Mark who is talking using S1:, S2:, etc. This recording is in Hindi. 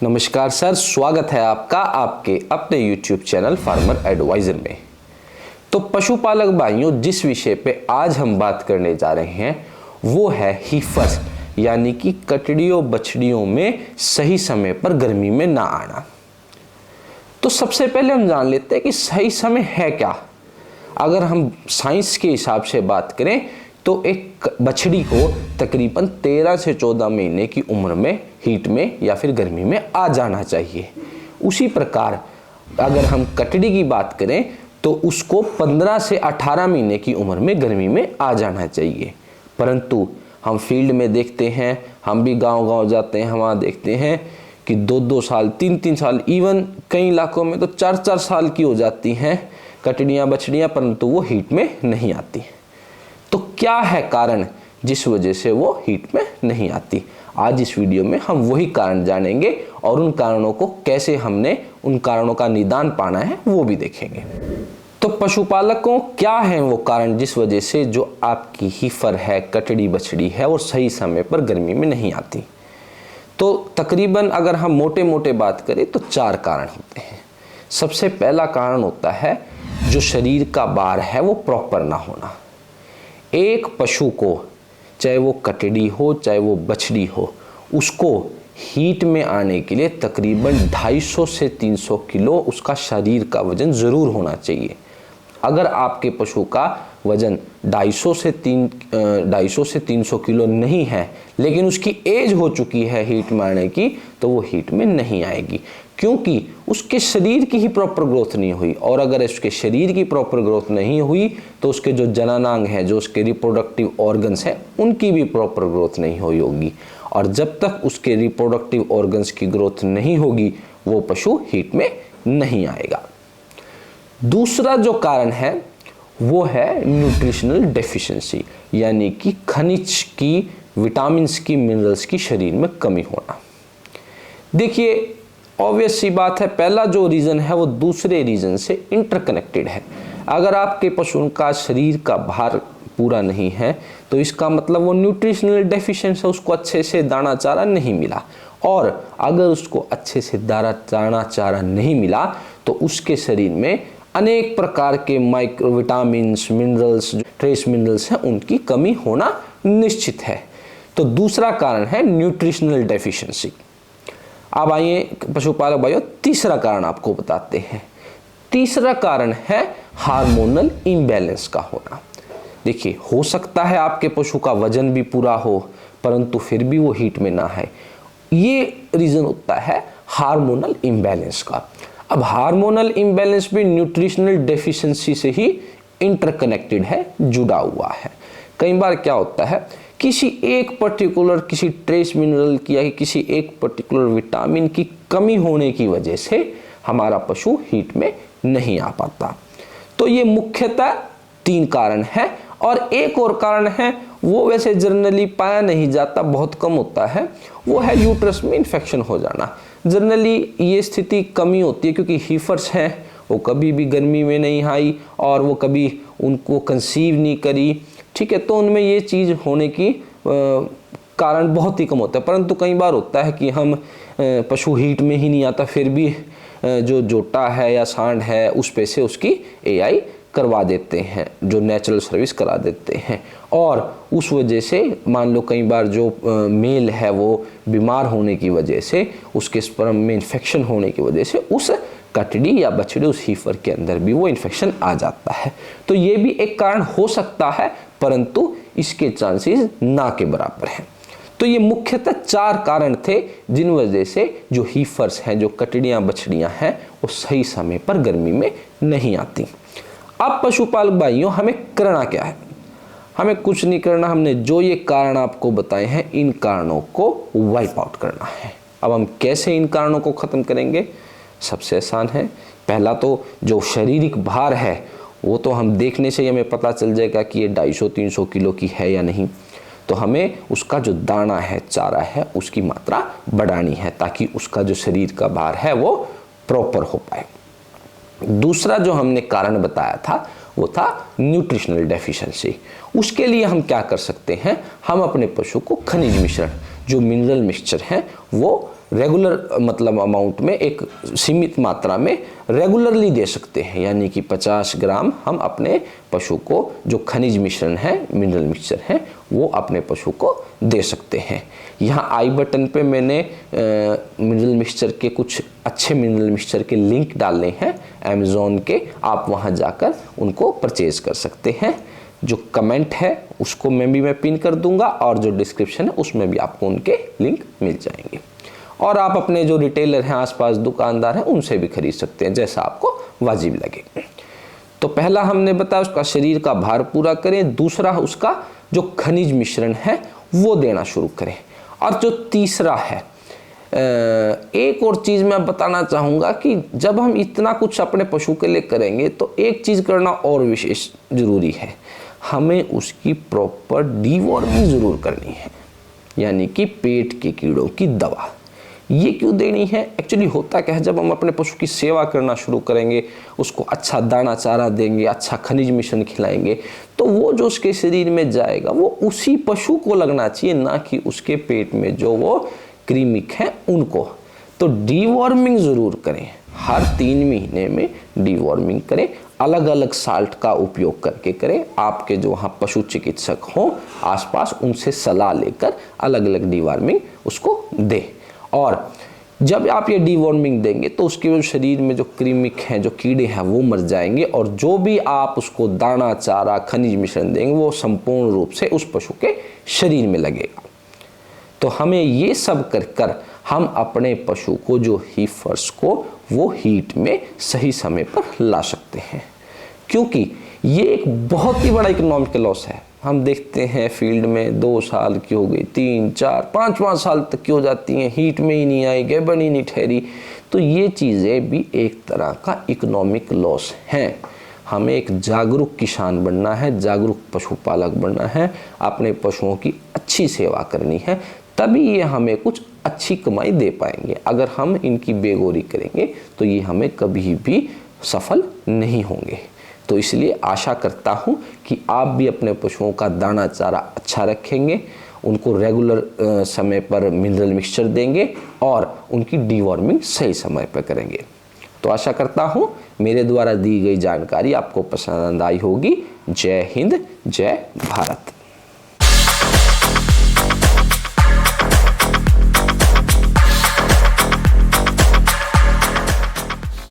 S1: नमस्कार सर, स्वागत है आपका आपके अपने YouTube चैनल फार्मर एडवाइजर में। तो पशुपालक भाइयों, जिस विषय पे आज हम बात करने जा रहे हैं वो है हीफर्स, यानी कि कटड़ियों बछड़ियों में सही समय पर गर्मी में ना आना। तो सबसे पहले हम जान लेते हैं कि सही समय है क्या। अगर हम साइंस के हिसाब से बात करें तो एक बछड़ी को तकरीबन 13 से 14 महीने की उम्र में हीट में या फिर गर्मी में आ जाना चाहिए। उसी प्रकार अगर हम कटड़ी की बात करें तो उसको 15 से 18 महीने की उम्र में गर्मी में आ जाना चाहिए। परंतु हम फील्ड में देखते हैं, हम भी गांव-गांव जाते हैं, वहाँ देखते हैं कि 2-2 साल 3-3 साल, इवन कई इलाकों में तो 4-4 साल की हो जाती हैं कटड़ियाँ बछड़ियाँ, परंतु वो हीट में नहीं आती। तो क्या है कारण जिस वजह से वो हीट में नहीं आती? आज इस वीडियो में हम वही कारण जानेंगे और उन कारणों को कैसे हमने उन कारणों का निदान पाना है वो भी देखेंगे। तो पशुपालकों, क्या है वो कारण जिस वजह से जो आपकी हीफर है, कटड़ी बछड़ी है, वो सही समय पर गर्मी में नहीं आती? तो तकरीबन अगर हम मोटे मोटे बात करें तो 4 कारण होते हैं। सबसे पहला कारण होता है जो शरीर का भार है वो प्रॉपर ना होना। एक पशु को, चाहे वो कटड़ी हो चाहे वो बछड़ी हो, उसको हीट में आने के लिए तकरीबन 250 से 300 किलो उसका शरीर का वजन ज़रूर होना चाहिए। अगर आपके पशु का वजन 250 से 300 किलो नहीं है, लेकिन उसकी एज हो चुकी है हीट में आने की, तो वो हीट में नहीं आएगी, क्योंकि उसके शरीर की ही प्रॉपर ग्रोथ नहीं हुई। और अगर उसके शरीर की प्रॉपर ग्रोथ नहीं हुई तो उसके जो जननांग है, जो उसके रिप्रोडक्टिव ऑर्गन्स हैं, उनकी भी प्रॉपर ग्रोथ नहीं हुई होगी। और जब तक उसके रिप्रोडक्टिव ऑर्गन्स की ग्रोथ नहीं होगी वो पशु हीट में नहीं आएगा। दूसरा जो कारण है वो है न्यूट्रिशनल डेफिशिएंसी, यानी कि खनिज की, विटामिन्स की, मिनरल्स की शरीर में कमी होना। देखिए, ऑब्वियस सी बात है, पहला जो रीज़न है वो दूसरे रीज़न से इंटरकनेक्टेड है। अगर आपके पशु का शरीर का भार पूरा नहीं है तो इसका मतलब वो न्यूट्रिशनल डेफिशिएंट है, उसको अच्छे से दाना चारा नहीं मिला। और अगर उसको अच्छे से दाना चारा नहीं मिला तो उसके शरीर में अनेक प्रकार के micro vitamins, minerals, trace minerals हैं, उनकी कमी होना निश्चित है। तो दूसरा कारण है न्यूट्रिशनल डेफिशिएंसी। अब आइए पशुपालक भाइयों, तीसरा कारण आपको बताते हैं। तीसरा कारण है हार्मोनल इम्बैलेंस का होना। देखिए, हो सकता है आपके पशु का वजन भी पूरा हो परंतु फिर भी वो हीट में ना है। ये रीज़न होता है हार्मोनल इम्बैलेंस का। अब हार्मोनल इम्बैलेंस भी न्यूट्रिशनल डेफिशिएंसी से ही इंटरकनेक्टेड है, जुड़ा हुआ है। कई बार क्या होता है, किसी एक पर्टिकुलर किसी ट्रेस मिनरल की या किसी एक पर्टिकुलर विटामिन की कमी होने की वजह से हमारा पशु हीट में नहीं आ पाता। तो ये मुख्यतः 3 कारण है। और एक और कारण है, वो वैसे जनरली पाया नहीं जाता, बहुत कम होता है, वो है यूट्रस में इन्फेक्शन हो जाना। जनरली ये स्थिति कमी होती है क्योंकि हीफर्स हैं, वो कभी भी गर्मी में नहीं आई और वो कभी उनको कंसीव नहीं करी, ठीक है, तो उनमें ये चीज़ होने की कारण बहुत ही कम होता है। परंतु कई बार होता है कि हम पशु हीट में ही नहीं आता, फिर भी जो जोटा है या सांड है उस पे से उसकी एआई करवा देते हैं, जो नेचुरल सर्विस करा देते हैं, और उस वजह से मान लो कई बार जो मेल है वो बीमार होने की वजह से, उसके स्पर्म में इन्फेक्शन होने की वजह से उस कटड़ी या बछड़ी, उस हीफर के अंदर भी वो इन्फेक्शन आ जाता है। तो ये भी एक कारण हो सकता है, परंतु इसके चांसेस ना के बराबर हैं। तो ये मुख्यतः 4 कारण थे जिन वजह से जो हीफर्स हैं, जो कटड़ियाँ बछड़ियाँ हैं, वो सही समय पर गर्मी में नहीं आती। अब पशुपालक भाइयों, हमें करना क्या है? हमें कुछ नहीं करना, हमने जो ये कारण आपको बताए हैं इन कारणों को वाइप आउट करना है। अब हम कैसे इन कारणों को ख़त्म करेंगे? सबसे आसान है, पहला तो जो शारीरिक भार है वो तो हम देखने से ही हमें पता चल जाएगा कि ये 250-300 किलो की है या नहीं। तो हमें उसका जो दाना है, चारा है, उसकी मात्रा बढ़ानी है ताकि उसका जो शरीर का भार है वो प्रॉपर हो पाए। दूसरा जो हमने कारण बताया था वो था न्यूट्रिशनल डेफिशिएंसी। उसके लिए हम क्या कर सकते हैं, हम अपने पशु को खनिज मिश्रण, जो मिनरल मिक्सचर है, वो रेगुलर मतलब अमाउंट में, एक सीमित मात्रा में रेगुलरली दे सकते हैं। यानी कि 50 ग्राम हम अपने पशु को, जो खनिज मिश्रण है, मिनरल मिक्सचर है, वो अपने पशु को दे सकते हैं। यहाँ आई बटन पे मैंने मिनरल मिक्सचर के, कुछ अच्छे मिनरल मिक्सचर के लिंक डाले हैं अमेज़ॉन के, आप वहाँ जाकर उनको परचेज कर सकते हैं। जो कमेंट है उसको मैं पिन कर दूंगा, और जो डिस्क्रिप्शन है उसमें भी आपको उनके लिंक मिल जाएंगे। और आप अपने जो रिटेलर हैं, आसपास दुकानदार हैं, उनसे भी खरीद सकते हैं, जैसा आपको वाजिब लगे। तो पहला हमने बताया उसका शरीर का भार पूरा करें, दूसरा उसका जो खनिज मिश्रण है वो देना शुरू करें, और जो तीसरा है, एक और चीज़ मैं बताना चाहूँगा कि जब हम इतना कुछ अपने पशु के लिए करेंगे तो एक चीज़ करना और विशेष ज़रूरी है, हमें उसकी प्रॉपर डीवॉर्मिंग ज़रूर करनी है। यानी कि पेट के कीड़ों की दवा। ये क्यों देनी है? एक्चुअली होता क्या है, जब हम अपने पशु की सेवा करना शुरू करेंगे, उसको अच्छा दाना चारा देंगे, अच्छा खनिज मिश्रण खिलाएंगे, तो वो जो उसके शरीर में जाएगा वो उसी पशु को लगना चाहिए, ना कि उसके पेट में जो वो कृमिक हैं उनको। तो डीवॉर्मिंग ज़रूर करें, हर 3 महीने में डीवॉर्मिंग करें, अलग अलग साल्ट का उपयोग करके करें। आपके जो वहाँ पशु चिकित्सक हों आसपास, उनसे सलाह लेकर अलग अलग डीवॉर्मिंग उसको दें। और जब आप ये डीवॉर्मिंग देंगे तो उसके जो शरीर में जो कृमिक हैं, जो कीड़े हैं, वो मर जाएंगे, और जो भी आप उसको दाना चारा खनिज मिश्रण देंगे वो संपूर्ण रूप से उस पशु के शरीर में लगेगा। तो हमें ये सब कर हम अपने पशु को, जो हीफर्स को, वो हीट में सही समय पर ला सकते हैं, क्योंकि ये एक बहुत ही बड़ा इकोनॉमिक लॉस है। हम देखते हैं फील्ड में 2 साल की हो गई, 3, 4, 5 साल तक की हो जाती हैं, हीट में ही नहीं आई, गड़बड़ ही नहीं ठहरी। तो ये चीज़ें भी एक तरह का इकोनॉमिक लॉस हैं। हमें एक जागरूक किसान बनना है, जागरूक पशुपालक बनना है, अपने पशुओं की अच्छी सेवा करनी है, तभी ये हमें कुछ अच्छी कमाई दे पाएंगे। अगर हम इनकी बेगौरी करेंगे तो ये हमें कभी भी सफल नहीं होंगे। तो इसलिए आशा करता हूँ कि आप भी अपने पशुओं का दाना चारा अच्छा रखेंगे, उनको रेगुलर समय पर मिनरल मिक्सचर देंगे, और उनकी डीवॉर्मिंग सही समय पर करेंगे। तो आशा करता हूँ मेरे द्वारा दी गई जानकारी आपको पसंद आई होगी। जय हिंद, जय भारत।